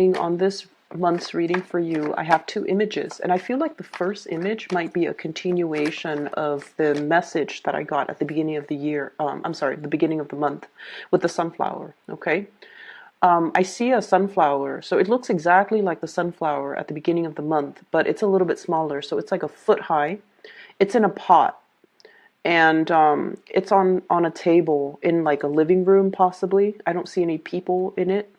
On this month's reading for you, I have two images, and I feel like the first image might be a continuation of the message that I got at the beginning of the year. I'm sorry, the beginning of the month with the sunflower. Okay. I see a sunflower, so it looks exactly like the sunflower at the beginning of the month, but it's a little bit smaller, so it's like a foot high. It's in a pot, and it's on a table in like a living room, possibly. I don't see any people in it.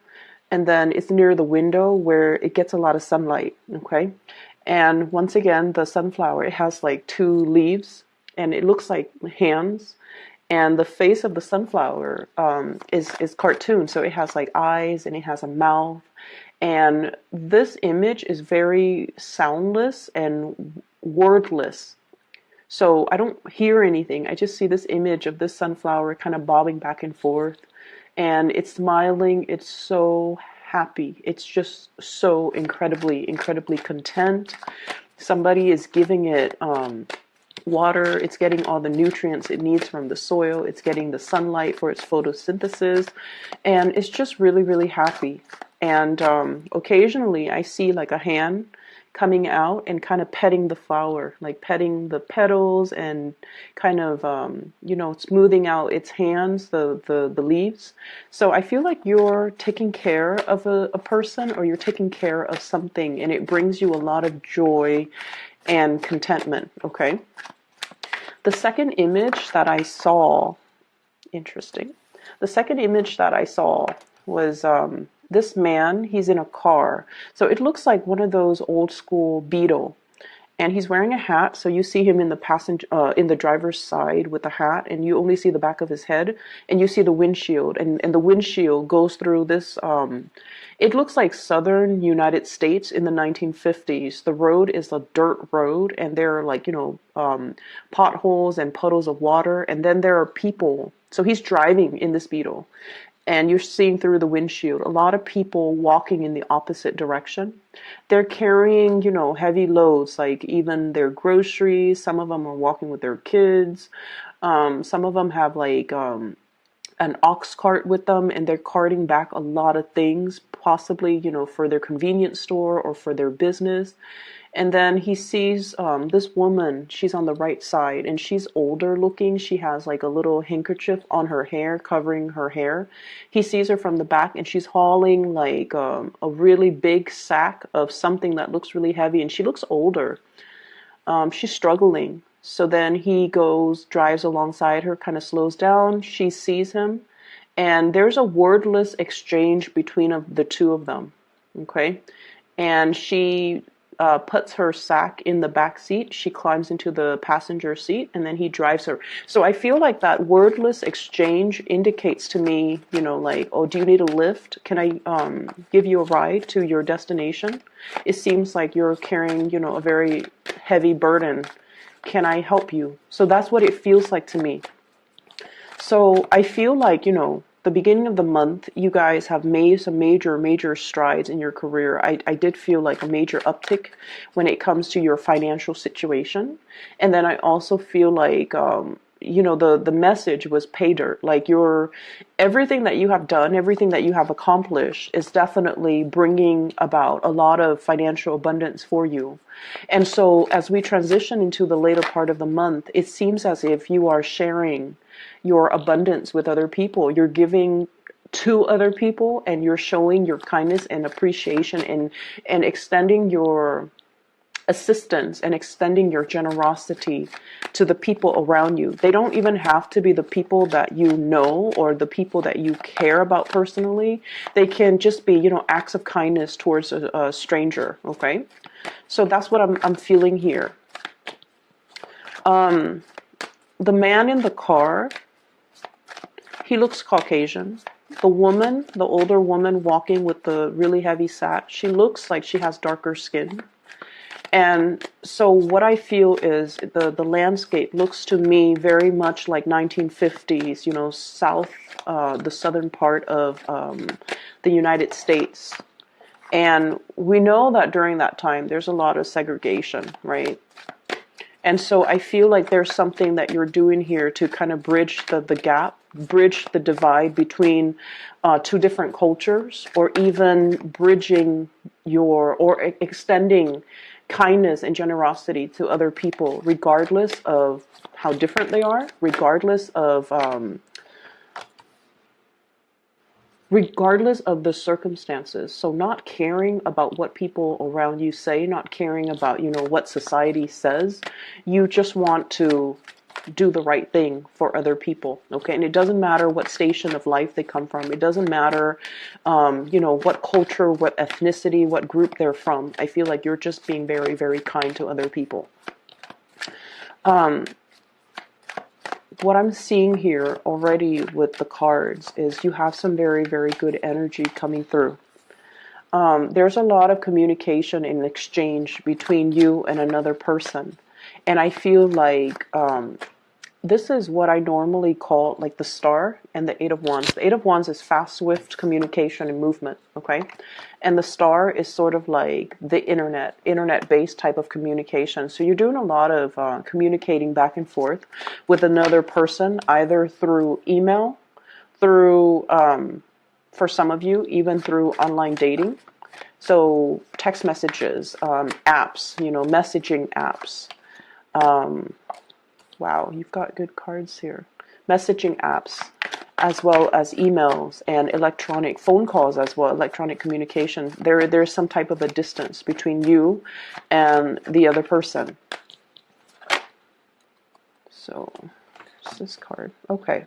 And then it's near the window where it gets a lot of sunlight. Okay. And once again, the sunflower, it has like two leaves and it looks like hands. And the face of the sunflower is cartoon. So it has like eyes and it has a mouth. And this image is very soundless and wordless. So I don't hear anything. I just see this image of this sunflower kind of bobbing back and forth. And it's smiling. It's so happy. It's just so incredibly, incredibly content. Somebody is giving it water. It's getting all the nutrients it needs from the soil. It's getting the sunlight for its photosynthesis. And it's just really, really happy. And occasionally I see like a hand coming out and kind of petting the flower, like petting the petals and kind of, smoothing out its hands, the leaves. So I feel like you're taking care of a person, or you're taking care of something, and it brings you a lot of joy and contentment. Okay. The second image that I saw, interesting. The second image that I saw was this man. He's in a car, so it looks like one of those old school Beetle, and he's wearing a hat. So you see him in the driver's side with the hat, and you only see the back of his head, and you see the windshield, and the windshield goes through this. It looks like southern United States in the 1950s. The road is a dirt road, and there are like potholes and puddles of water, and then there are people. So he's driving in this Beetle, and you're seeing through the windshield a lot of people walking in the opposite direction. They're carrying, heavy loads, like even their groceries. Some of them are walking with their kids. Some of them have like an ox cart with them, and they're carting back a lot of things, possibly, for their convenience store or for their business. And then he sees this woman. She's on the right side, and she's older looking. She has like a little handkerchief on her hair, covering her hair. He sees her from the back, and she's hauling like a really big sack of something that looks really heavy, and she looks older. She's struggling. So then he drives alongside her, kind of slows down. She sees him, and there's a wordless exchange between the two of them. Okay. And she puts her sack in the back seat. She climbs into the passenger seat, and then he drives her. So I feel like that wordless exchange indicates to me, like, oh, do you need a lift? Can I give you a ride to your destination? It seems like you're carrying, a very heavy burden. Can I help you? So that's what it feels like to me. So I feel like, the beginning of the month, you guys have made some major strides in your career. I did feel like a major uptick when it comes to your financial situation. And then I also feel like, the message was pay dirt. Like everything that you have done, everything that you have accomplished is definitely bringing about a lot of financial abundance for you. And so as we transition into the later part of the month, it seems as if you are sharing your abundance with other people. You're giving to other people, and you're showing your kindness and appreciation, and extending your assistance and extending your generosity to the people around you. They don't even have to be the people that you know or the people that you care about personally. They can just be, acts of kindness towards a stranger. Okay. So that's what I'm feeling here. The man in the car, he looks Caucasian. The woman, the older woman walking with the really heavy sack, she looks like she has darker skin. And so what I feel is the landscape looks to me very much like 1950s, the southern part of the United States. And we know that during that time, there's a lot of segregation, right? And so I feel like there's something that you're doing here to kind of bridge the gap, bridge the divide between two different cultures, or even bridging or extending kindness and generosity to other people, regardless of how different they are, regardless of the circumstances. So not caring about what people around you say, not caring about, what society says. You just want to do the right thing for other people. Okay. And it doesn't matter what station of life they come from. It doesn't matter, what culture, what ethnicity, what group they're from. I feel like you're just being very, very kind to other people. What I'm seeing here already with the cards is you have some very, very good energy coming through. There's a lot of communication and exchange between you and another person. And I feel like this is what I normally call like the star and the Eight of Wands. The Eight of Wands is fast, swift communication and movement, okay? And the star is sort of like the internet-based type of communication. So you're doing a lot of communicating back and forth with another person, either through email, through, for some of you, even through online dating. So text messages, apps, messaging apps. Wow, you've got good cards here. Messaging apps, as well as emails and electronic phone calls as well, electronic communication. There's some type of a distance between you and the other person. So, what's this card? Okay.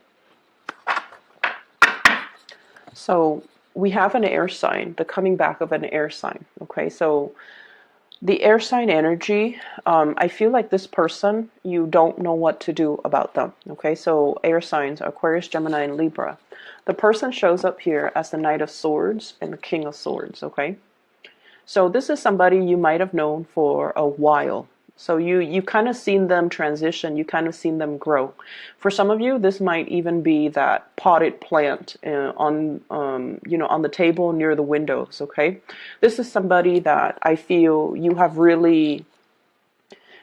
So, we have an air sign, the coming back of an air sign. Okay, so the air sign energy, I feel like this person, you don't know what to do about them. Okay, so air signs, Aquarius, Gemini, and Libra. The person shows up here as the Knight of Swords and the King of Swords. Okay, so this is somebody you might have known for a while. So you've kind of seen them transition, you kind of seen them grow. For some of you, this might even be that potted plant on the table near the windows. Okay, this is somebody that I feel you have really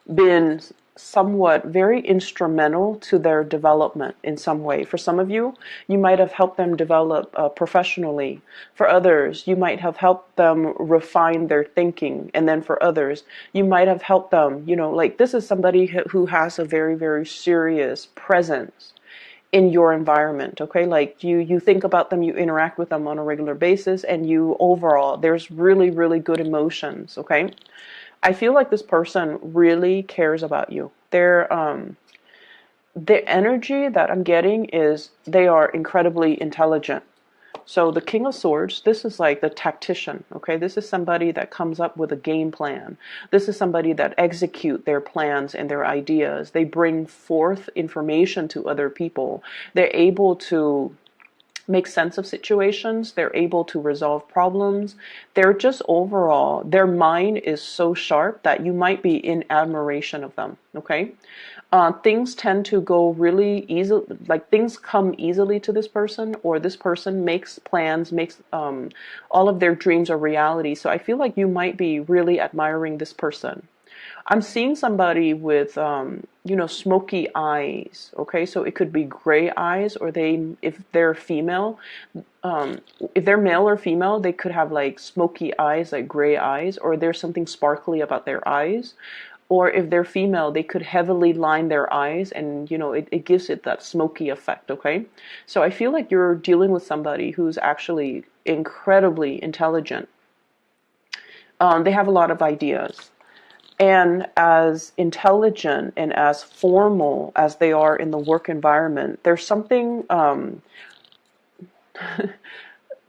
been somewhat very instrumental to their development in some way. For some of you, you might have helped them develop professionally. For others, you might have helped them refine their thinking. And then for others, you might have helped them, like this is somebody who has a very, very serious presence in your environment. Okay, like you think about them, you interact with them on a regular basis, and you overall, there's really, really good emotions. Okay, I feel like this person really cares about you. The energy that I'm getting is they are incredibly intelligent. So the King of Swords, this is like the tactician, okay? This is somebody that comes up with a game plan. This is somebody that execute their plans and their ideas. They bring forth information to other people. They're able to make sense of situations. They're able to resolve problems. They're just overall, their mind is so sharp that you might be in admiration of them. Okay. Things tend to go really easy, like things come easily to this person, or this person makes plans, makes all of their dreams a reality. So I feel like you might be really admiring this person. I'm seeing somebody with, smoky eyes. Okay, so it could be gray eyes, or if they're female, if they're male or female, they could have like smoky eyes, like gray eyes, or there's something sparkly about their eyes. Or if they're female, they could heavily line their eyes, and it gives it that smoky effect. Okay, so I feel like you're dealing with somebody who's actually incredibly intelligent. They have a lot of ideas. And as intelligent and as formal as they are in the work environment, there's something, the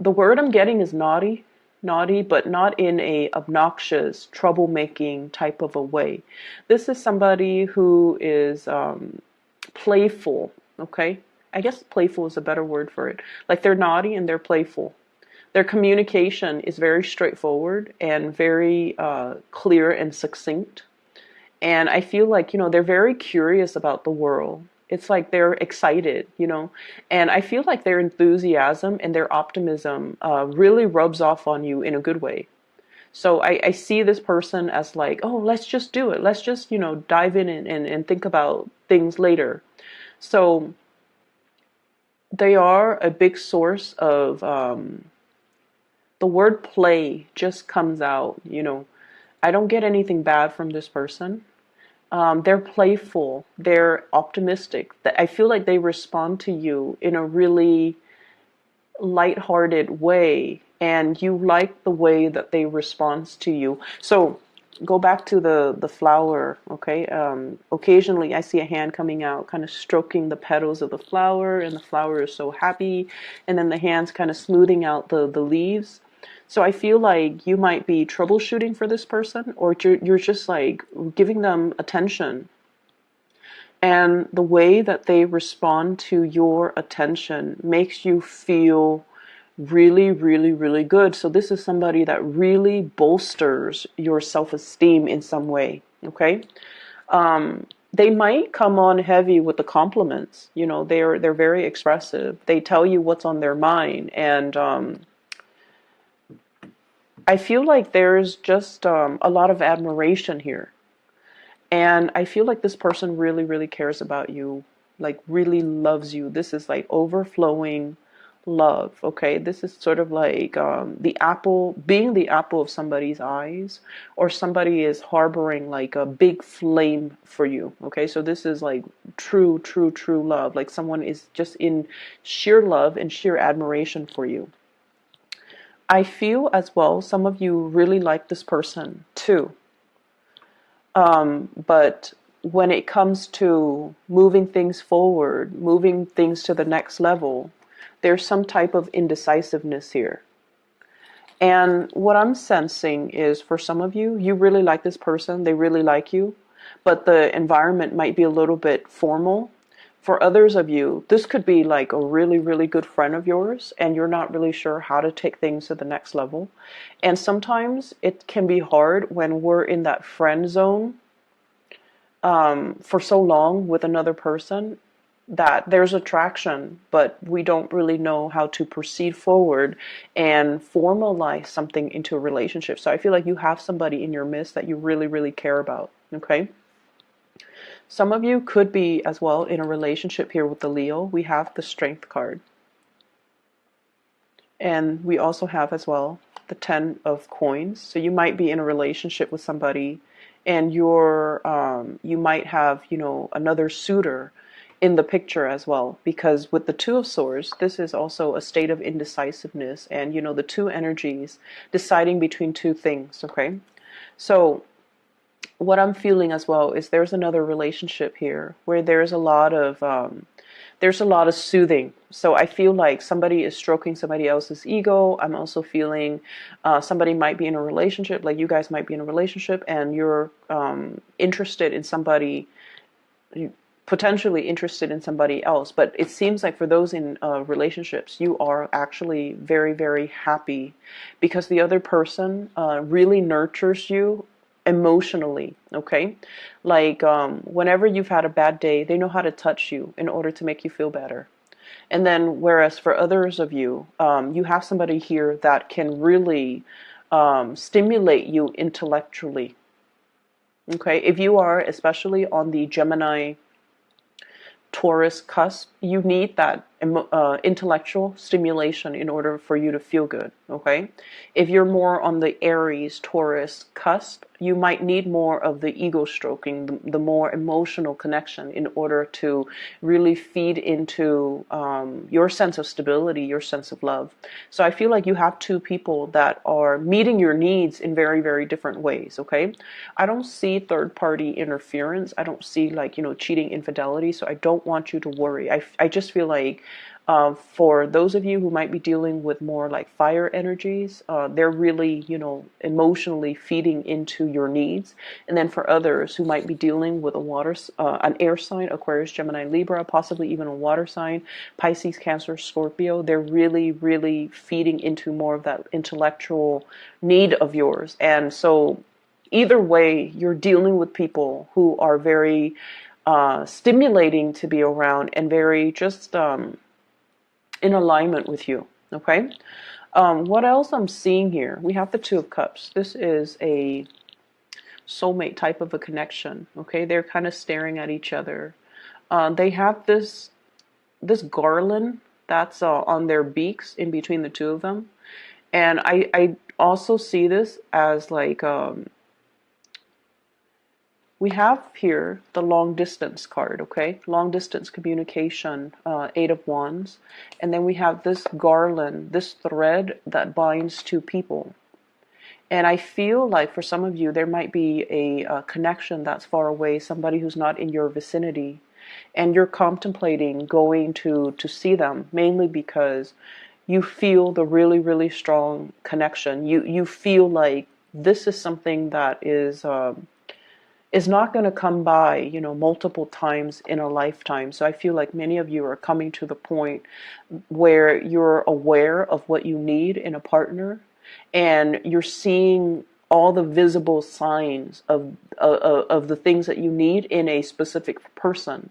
word I'm getting is naughty, but not in a obnoxious, troublemaking type of a way. This is somebody who is playful, okay? I guess playful is a better word for it. Like they're naughty and they're playful. Their communication is very straightforward and very clear and succinct. And I feel like, they're very curious about the world. It's like they're excited, and I feel like their enthusiasm and their optimism really rubs off on you in a good way. So I see this person as like, oh, let's just do it. Let's just, dive in and think about things later. So they are a big source of, the word play just comes out. I don't get anything bad from this person. They're playful. They're optimistic. I feel like they respond to you in a really lighthearted way, and you like the way that they respond to you. So go back to the flower, okay? Occasionally I see a hand coming out, kind of stroking the petals of the flower, and the flower is so happy, and then the hand's kind of smoothing out the leaves. So I feel like you might be troubleshooting for this person, or you're just like giving them attention. And the way that they respond to your attention makes you feel really, really, really good. So this is somebody that really bolsters your self-esteem in some way, okay? They might come on heavy with the compliments. They're very expressive. They tell you what's on their mind, and I feel like there's just a lot of admiration here. And I feel like this person really, really cares about you, like really loves you. This is like overflowing love, okay? This is sort of like being the apple of somebody's eyes, or somebody is harboring like a big flame for you, okay? So this is like true, true, true love. Like someone is just in sheer love and sheer admiration for you. I feel as well, some of you really like this person too. But when it comes to moving things forward, moving things to the next level, there's some type of indecisiveness here. And what I'm sensing is, for some of you, you really like this person, they really like you, but the environment might be a little bit formal. For others of you, this could be like a really, really good friend of yours, and you're not really sure how to take things to the next level. And sometimes it can be hard when we're in that friend zone for so long with another person, that there's attraction, but we don't really know how to proceed forward and formalize something into a relationship. So I feel like you have somebody in your midst that you really, really care about, okay? Some of you could be as well in a relationship here with the Leo. We have the Strength card. And we also have as well the 10 of coins. So you might be in a relationship with somebody, and you might have, another suitor in the picture as well. Because with the 2 of swords, this is also a state of indecisiveness, and the two energies deciding between two things, okay? So what I'm feeling as well is there's another relationship here where there's a lot of soothing. So I feel like somebody is stroking somebody else's ego. I'm also feeling somebody might be in a relationship, like you guys might be in a relationship, and you're interested in somebody, potentially interested in somebody else. But it seems like for those in relationships, you are actually very, very happy because the other person really nurtures you emotionally, okay? Like whenever you've had a bad day, they know how to touch you in order to make you feel better. And then whereas for others of you, you have somebody here that can really stimulate you intellectually, okay? If you are especially on the Gemini Taurus cusp, you need that intellectual stimulation in order for you to feel good, okay? If you're more on the Aries Taurus cusp, you might need more of the ego stroking, the more emotional connection in order to really feed into your sense of stability, your sense of love. So I feel like you have two people that are meeting your needs in very, very different ways, okay? I don't see third-party interference. I don't see like, cheating, infidelity, so I don't want you to worry. I just feel like for those of you who might be dealing with more like fire energies, they're really, emotionally feeding into your needs. And then for others who might be dealing with an air sign, Aquarius, Gemini, Libra, possibly even a water sign, Pisces, Cancer, Scorpio, they're really, really feeding into more of that intellectual need of yours. And so either way, you're dealing with people who are very stimulating to be around and very just in alignment with you, okay? What else I'm seeing here? We have the Two of Cups. This is a soulmate type of a connection. Okay, they're kind of staring at each other. They have this garland that's on their beaks in between the two of them, and I also see this as like we have here the long distance card. Okay, long distance communication, Eight of Wands, and then we have this garland, this thread that binds two people. And I feel like for some of you, there might be a connection that's far away, somebody who's not in your vicinity, and you're contemplating going to see them, mainly because you feel the really, really strong connection. You feel like this is something that is not going to come by, multiple times in a lifetime. So I feel like many of you are coming to the point where you're aware of what you need in a partner, and you're seeing all the visible signs of the things that you need in a specific person.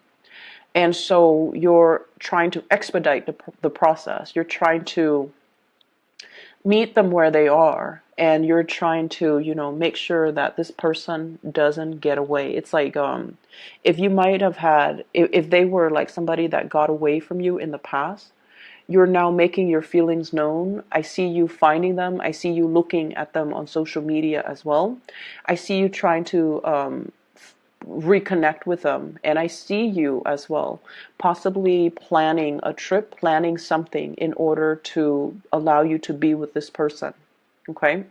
And so you're trying to expedite the process. You're trying to meet them where they are, and you're trying to make sure that this person doesn't get away. It's like if you might have had, if they were like somebody that got away from you in the past, you're now making your feelings known. I see you finding them. I see you looking at them on social media as well. I see you trying to reconnect with them. And I see you as well possibly planning a trip, planning something in order to allow you to be with this person. Okay?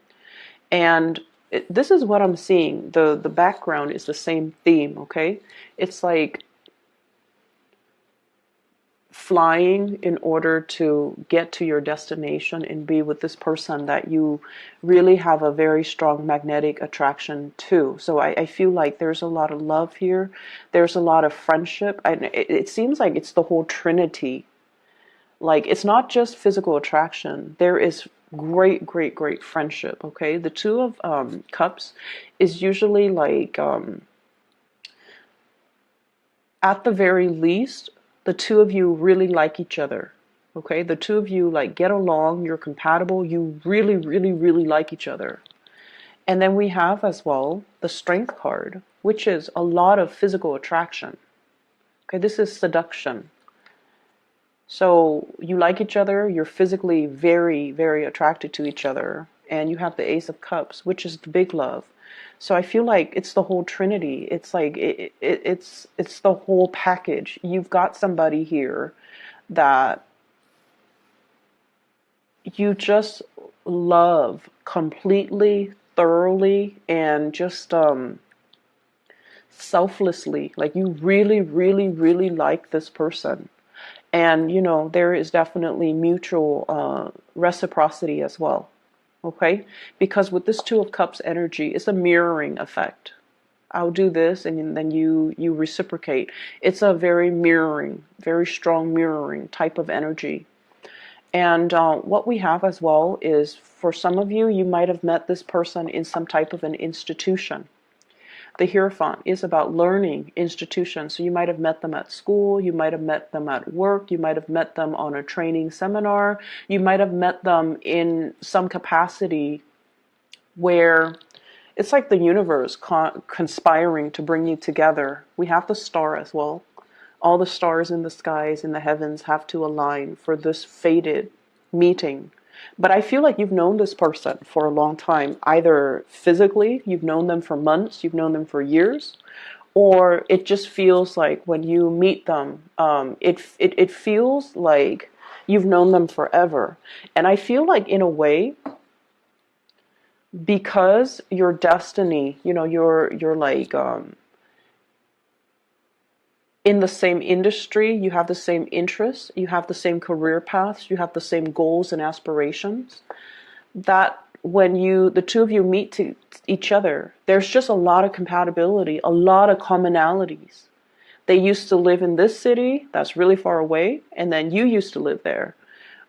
And this is what I'm seeing. The background is the same theme. Okay? It's like flying in order to get to your destination and be with this person that you really have a very strong magnetic attraction to. So I feel like there's a lot of love here. There's a lot of friendship. And it seems like it's the whole trinity. Like, it's not just physical attraction. There is great, great, great friendship. Okay, the Two of Cups is usually like at the very least, the two of you really like each other. Okay, the two of you like get along, you're compatible, you really, really, really like each other. And then we have as well the Strength card, which is a lot of physical attraction. Okay, this is seduction. So you like each other, you're physically very, very attracted to each other, and you have the Ace of Cups, which is the big love. So I feel like it's the whole trinity. It's like it's the whole package. You've got somebody here that you just love completely, thoroughly, and just selflessly. Like, you really, really, really like this person. And there is definitely mutual reciprocity as well. Okay, because with this Two of Cups energy, it's a mirroring effect. I'll do this, and then you reciprocate. It's a very mirroring, very strong mirroring type of energy. And what we have as well is, for some of you, you might have met this person in some type of an institution. The Hierophant is about learning institutions. So you might have met them at school, you might have met them at work, you might have met them on a training seminar, you might have met them in some capacity where it's like the universe conspiring to bring you together. We have the Star as well. All the stars in the skies, in the heavens, have to align for this fated meeting. But I feel like you've known this person for a long time, either physically, you've known them for months, you've known them for years, or it just feels like when you meet them, it feels like you've known them forever. And I feel like, in a way, because your destiny, you're like in the same industry, you have the same interests, you have the same career paths, you have the same goals and aspirations, that when the two of you meet to each other, there's just a lot of compatibility, a lot of commonalities. They used to live in this city that's really far away, and then you used to live there.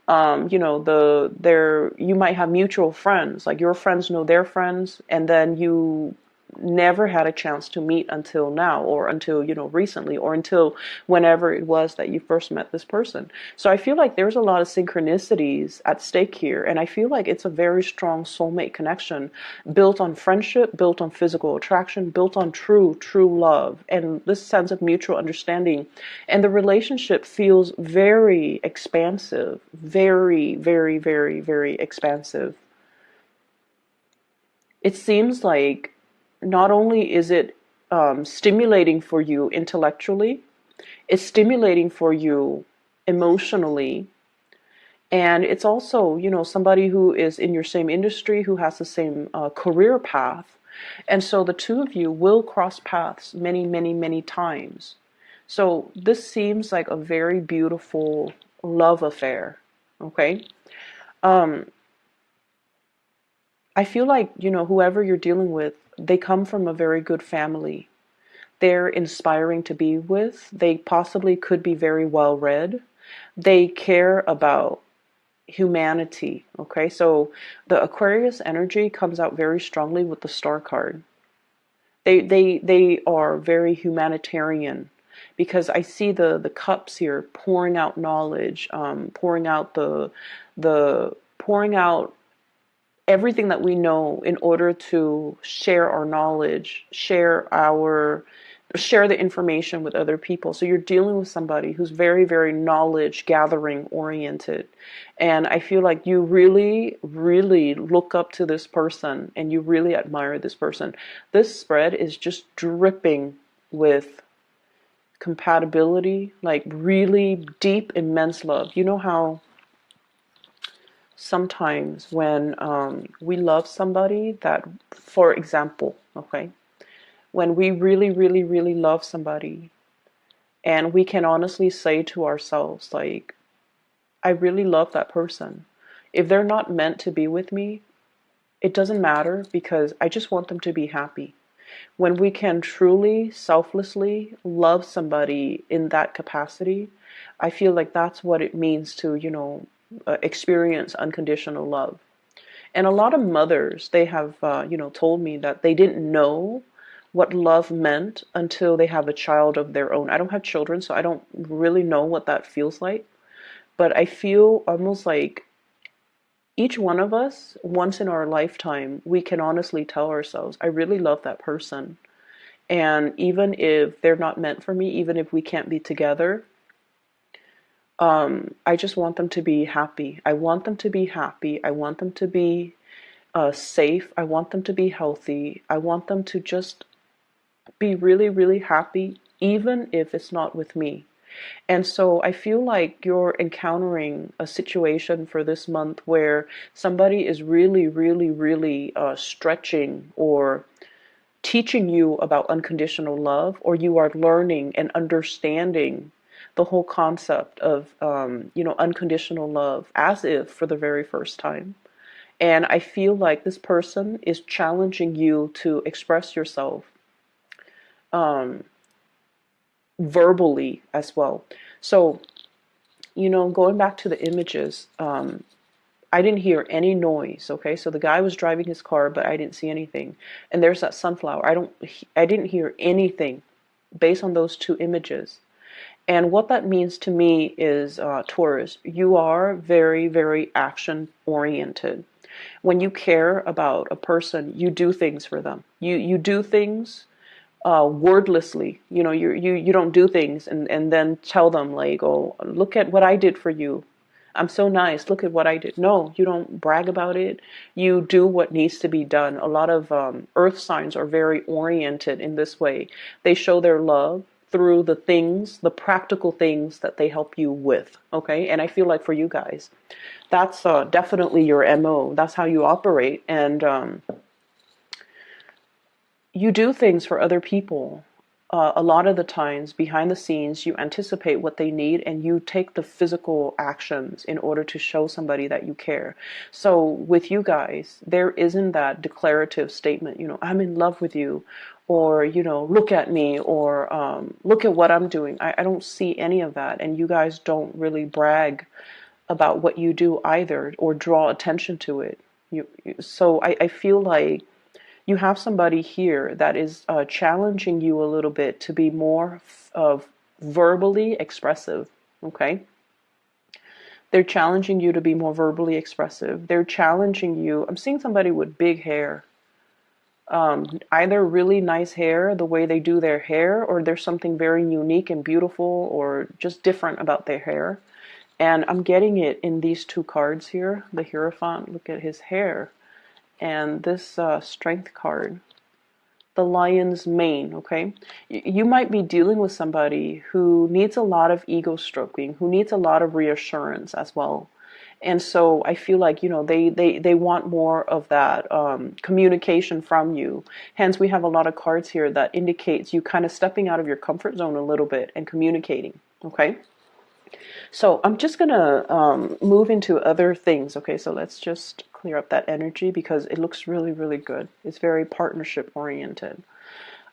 You might have mutual friends, like your friends know their friends, and then you never had a chance to meet until now, or until, recently, or until whenever it was that you first met this person. So I feel like there's a lot of synchronicities at stake here, and I feel like it's a very strong soulmate connection, built on friendship, built on physical attraction, built on true love, and this sense of mutual understanding. And the relationship feels very expansive, very, very, very, very expansive. It seems like not only is it stimulating for you intellectually, it's stimulating for you emotionally, and it's also, somebody who is in your same industry, who has the same career path. And so the two of you will cross paths many, many, many times. So this seems like a very beautiful love affair. Okay. Um, I feel like, whoever you're dealing with, they come from a very good family. They're inspiring to be with. They possibly could be very well read. They care about humanity. Okay, so the Aquarius energy comes out very strongly with the Star card. They are very humanitarian, because I see the cups here pouring out knowledge, pouring out the pouring out everything that we know in order to share our knowledge, share the information with other people. So you're dealing with somebody who's very, very knowledge gathering oriented. And I feel like you really, really look up to this person, and you really admire this person. This spread is just dripping with compatibility, like really deep, immense love. You know how sometimes when we love somebody, that, for example, okay, when we really, really, really love somebody, and we can honestly say to ourselves, like, I really love that person. If they're not meant to be with me, it doesn't matter, because I just want them to be happy. When we can truly, selflessly love somebody in that capacity, I feel like that's what it means to, experience unconditional love. And a lot of mothers, they have, told me that they didn't know what love meant until they have a child of their own. I don't have children, so I don't really know what that feels like. But I feel almost like each one of us, once in our lifetime, we can honestly tell ourselves, I really love that person. And even if they're not meant for me, even if we can't be together, I just want them to be happy. I want them to be happy. I want them to be safe. I want them to be healthy. I want them to just be really, really happy, even if it's not with me. And so I feel like you're encountering a situation for this month where somebody is really, really, really stretching or teaching you about unconditional love, or you are learning and understanding the whole concept of, unconditional love as if for the very first time. And I feel like this person is challenging you to express yourself um, verbally as well. So, going back to the images, I didn't hear any noise. Okay, so the guy was driving his car, but I didn't see anything. And there's that sunflower. I didn't hear anything based on those two images. And what that means to me is, Taurus, you are very, very action oriented. When you care about a person, you do things for them. You do things wordlessly. You don't do things and then tell them, like, oh, look at what I did for you. I'm so nice. Look at what I did. No, you don't brag about it. You do what needs to be done. A lot of earth signs are very oriented in this way. They show their love through the things, the practical things that they help you with. Okay. And I feel like for you guys, that's definitely your MO. That's how you operate. And you do things for other people. A lot of the times, behind the scenes, you anticipate what they need, and you take the physical actions in order to show somebody that you care. So with you guys, there isn't that declarative statement, I'm in love with you, or, look at me, or look at what I'm doing. I don't see any of that. And you guys don't really brag about what you do either, or draw attention to it. So I feel like You have somebody here that is challenging you a little bit to be more verbally expressive, okay? They're challenging you to be more verbally expressive. They're challenging you. I'm seeing somebody with big hair. Either really nice hair, the way they do their hair, or there's something very unique and beautiful or just different about their hair. And I'm getting it in these two cards here. The Hierophant, look at his hair. And this Strength card, the lion's mane, okay? You might be dealing with somebody who needs a lot of ego stroking, who needs a lot of reassurance as well. And so I feel like, they want more of that communication from you. Hence, we have a lot of cards here that indicates you kind of stepping out of your comfort zone a little bit and communicating, okay? So I'm just going to move into other things, okay? So let's just clear up that energy because it looks really, really good. It's very partnership oriented.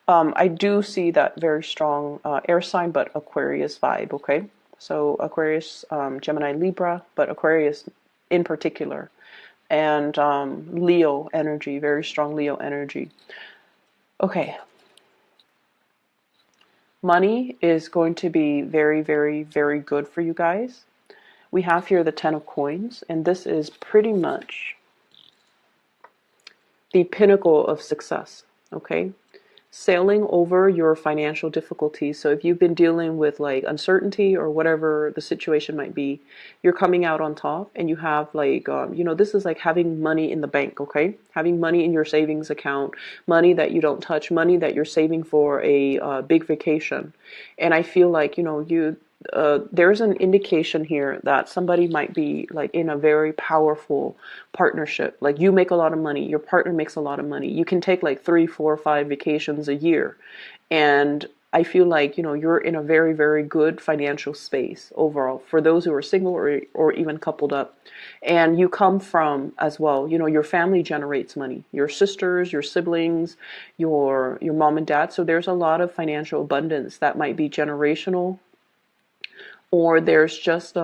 I do see that very strong air sign, but Aquarius vibe, okay? So Aquarius, Gemini, Libra, but Aquarius in particular. And Leo energy, very strong Leo energy. Okay. Money is going to be very, very, very good for you guys. We have here the Ten of Coins, and this is pretty much the pinnacle of success, okay? Sailing over your financial difficulties. So if you've been dealing with like uncertainty or whatever the situation might be, you're coming out on top, and you have like, this is like having money in the bank, okay? Having money in your savings account, money that you don't touch, money that you're saving for a big vacation. And I feel like, there's an indication here that somebody might be like in a very powerful partnership. Like you make a lot of money, your partner makes a lot of money. You can take like 3, 4, 5 vacations a year. And I feel like, you're in a very, very good financial space overall for those who are single or even coupled up. And you come from as well, your family generates money, your sisters, your siblings, your mom and dad. So there's a lot of financial abundance that might be generational, or there's just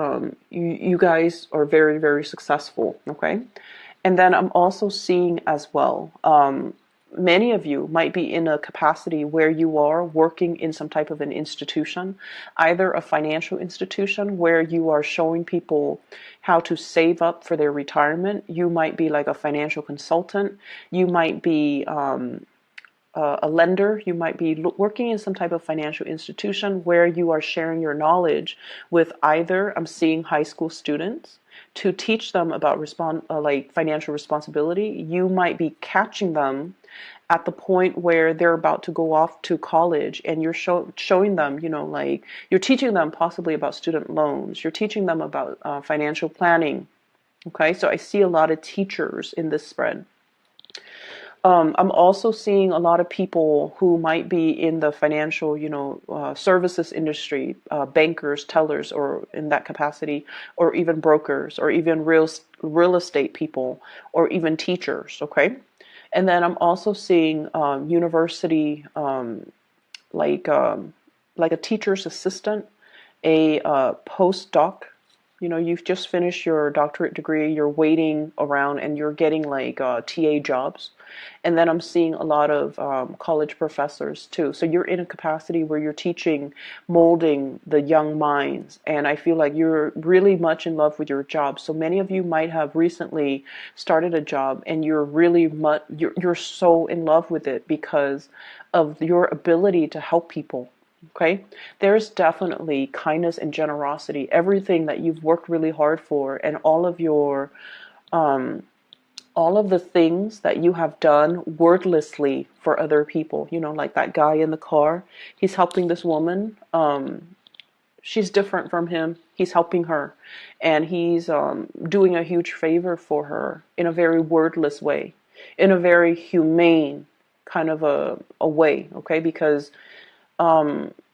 you guys are very, very successful, okay? And then I'm also seeing as well, many of you might be in a capacity where you are working in some type of an institution, either a financial institution where you are showing people how to save up for their retirement. You might be like a financial consultant. You might be a lender. You might be working in some type of financial institution where you are sharing your knowledge with either, I'm seeing high school students, to teach them about like financial responsibility. You might be catching them at the point where they're about to go off to college, and you're showing them, like you're teaching them possibly about student loans. You're teaching them about financial planning. Okay, so I see a lot of teachers in this spread. I'm also seeing a lot of people who might be in the financial, services industry, bankers, tellers, or in that capacity, or even brokers, or even real estate people, or even teachers. Okay, and then I'm also seeing university, like a teacher's assistant, a postdoc. You've just finished your doctorate degree, you're waiting around and you're getting like TA jobs. And then I'm seeing a lot of college professors too. So you're in a capacity where you're teaching, molding the young minds. And I feel like you're really much in love with your job. So many of you might have recently started a job and you're really you're so in love with it because of your ability to help people. Okay, there's definitely kindness and generosity, everything that you've worked really hard for, and all of the things that you have done wordlessly for other people. Like that guy in the car, he's helping this woman. She's different from him. He's helping her, and he's doing a huge favor for her in a very wordless way, in a very humane kind of a way. Okay, because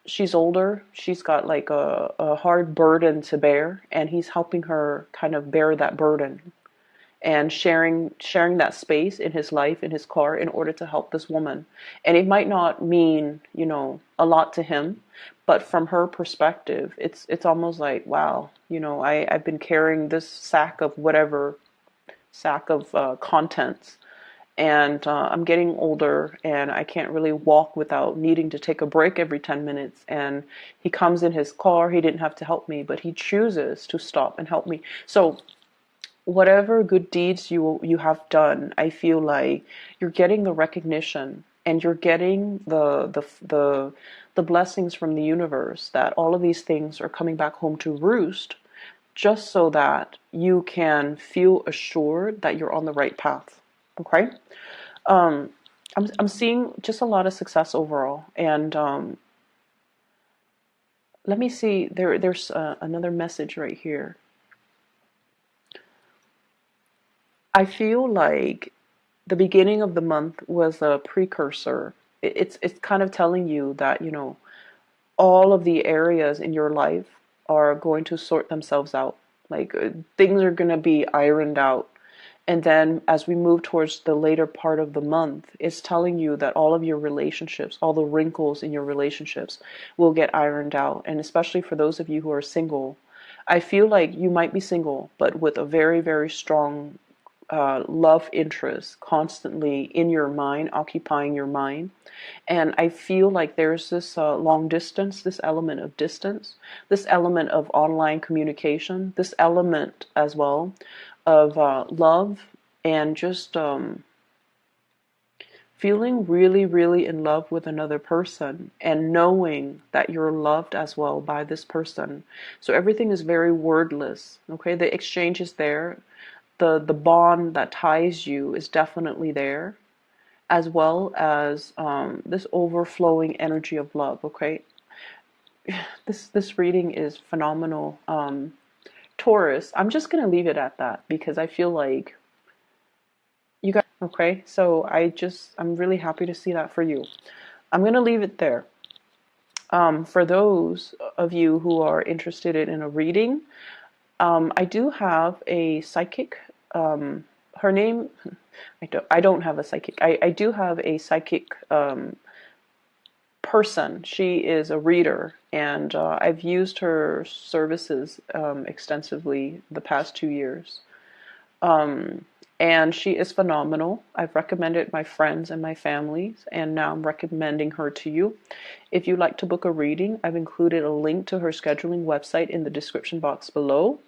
she's older, she's got like a hard burden to bear, and he's helping her kind of bear that burden and sharing that space in his life, in his car, in order to help this woman. And it might not mean, a lot to him, but from her perspective, it's almost like, wow, I've been carrying this sack of contents, and I'm getting older and I can't really walk without needing to take a break every 10 minutes. And he comes in his car. He didn't have to help me, but he chooses to stop and help me. So whatever good deeds you have done, I feel like you're getting the recognition and you're getting the blessings from the universe, that all of these things are coming back home to roost, just so that you can feel assured that you're on the right path. Okay. um, I'm seeing just a lot of success overall, and let me see. There's another message right here. I feel like the beginning of the month was a precursor. It's kind of telling you that, all of the areas in your life are going to sort themselves out. Like, things are going to be ironed out. And then as we move towards the later part of the month, it's telling you that all of your relationships, all the wrinkles in your relationships will get ironed out. And especially for those of you who are single, I feel like you might be single, but with a very, very strong love interest constantly in your mind, occupying your mind. And I feel like there's this long distance, this element of distance, this element of online communication, this element as well of love, and just feeling really, really in love with another person and knowing that you're loved as well by this person. So everything is very wordless. Okay, the exchange is there. The bond that ties you is definitely there, as well as this overflowing energy of love. Okay, this reading is phenomenal. Taurus, I'm just gonna leave it at that because I feel like you guys. Okay, so I'm really happy to see that for you. I'm gonna leave it there. For those of you who are interested in a reading, I do have a psychic. Her name, I don't have a psychic. I do have a psychic person. She is a reader, and I've used her services extensively the past 2 years. And she is phenomenal. I've recommended my friends and my families, and now I'm recommending her to you. If you'd like to book a reading, I've included a link to her scheduling website in the description box below.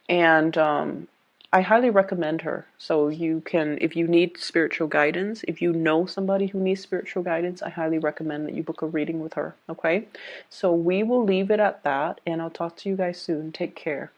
And I highly recommend her. So you can, if you need spiritual guidance, if you know somebody who needs spiritual guidance, I highly recommend that you book a reading with her. Okay? So we will leave it at that, and I'll talk to you guys soon. Take care.